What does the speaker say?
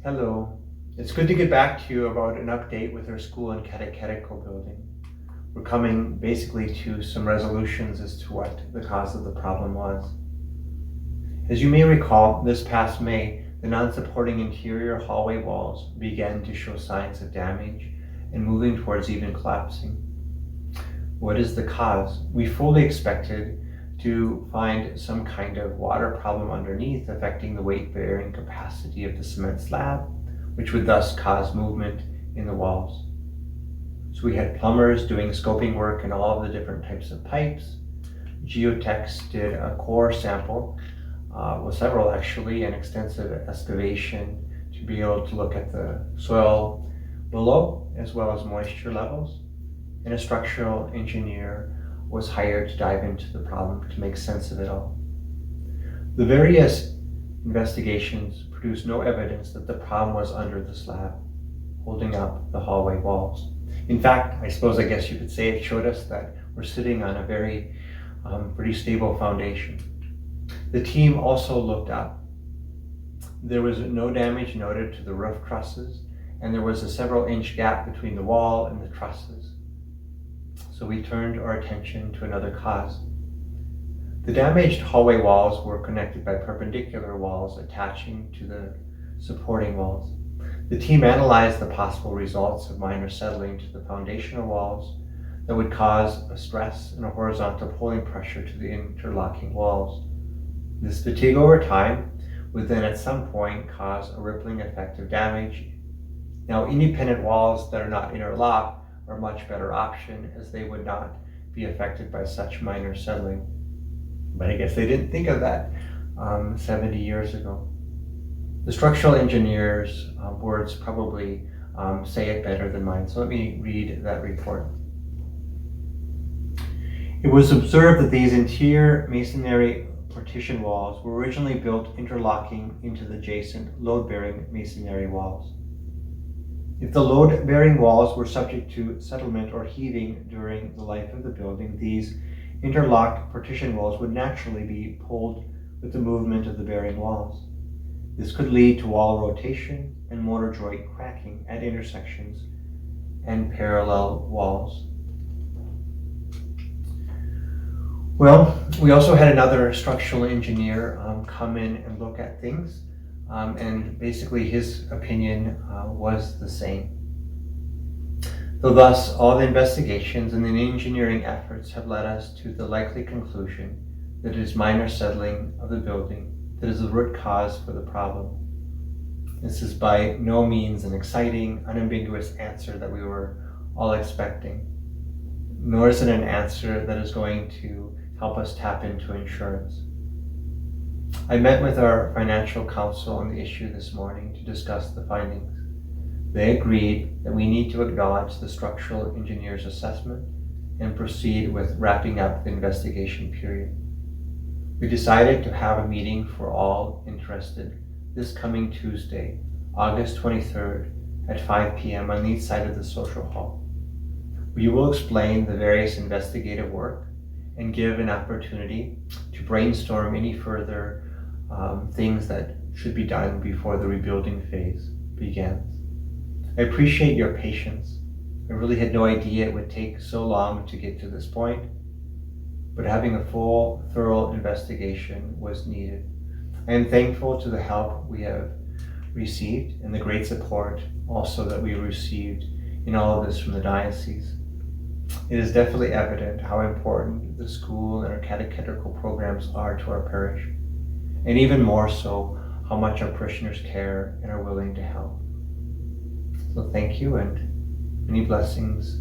Hello. It's good to get back to you about an update with our school and catechetical building. We're coming basically to some resolutions as to what the cause of the problem was. As you may recall, this past May, the non-supporting interior hallway walls began to show signs of damage and moving towards even collapsing. What is the cause? We fully expected to find some kind of water problem underneath affecting the weight-bearing capacity of the cement slab, which would thus cause movement in the walls. So we had plumbers doing scoping work in all of the different types of pipes. Geotechs did a core sample, several actually, and extensive excavation to be able to look at the soil below as well as moisture levels. And a structural engineer was hired to dive into the problem to make sense of it all. The various investigations produced no evidence that the problem was under the slab, holding up the hallway walls. In fact, I guess you could say it showed us that we're sitting on a very pretty stable foundation. The team also looked up. There was no damage noted to the roof trusses, and there was a several-inch gap between the wall and the trusses. So we turned our attention to another cause. The damaged hallway walls were connected by perpendicular walls attaching to the supporting walls. The team analyzed the possible results of minor settling to the foundational walls that would cause a stress and a horizontal pulling pressure to the interlocking walls. This fatigue over time would then at some point cause a rippling effect of damage. Now, independent walls that are not interlocked are a much better option, as they would not be affected by such minor settling. But I guess they didn't think of that 70 years ago. The structural engineer's words probably say it better than mine, so let me read that report. It was observed that these interior masonry partition walls were originally built interlocking into the adjacent load-bearing masonry walls. If the load-bearing walls were subject to settlement or heaving during the life of the building, these interlocked partition walls would naturally be pulled with the movement of the bearing walls. This could lead to wall rotation and mortar joint cracking at intersections and parallel walls. Well, we also had another structural engineer come in and look at things. And basically his opinion was the same. Thus, all the investigations and the engineering efforts have led us to the likely conclusion that it is minor settling of the building that is the root cause for the problem. This is by no means an exciting, unambiguous answer that we were all expecting, nor is it an answer that is going to help us tap into insurance. I met with our financial counsel on the issue this morning to discuss the findings. They agreed that we need to acknowledge the structural engineer's assessment and proceed with wrapping up the investigation period. We decided to have a meeting for all interested this coming Tuesday, August 23rd at 5 p.m. on the east side of the social hall. We will explain the various investigative work and give an opportunity to brainstorm any further things that should be done before the rebuilding phase begins. I appreciate your patience. I really had no idea it would take so long to get to this point, but having a full, thorough investigation was needed. I am thankful to the help we have received and the great support also that we received in all of this from the diocese. It is definitely evident how important the school and our catechetical programs are to our parish, and even more so, how much our parishioners care and are willing to help. So thank you, and many blessings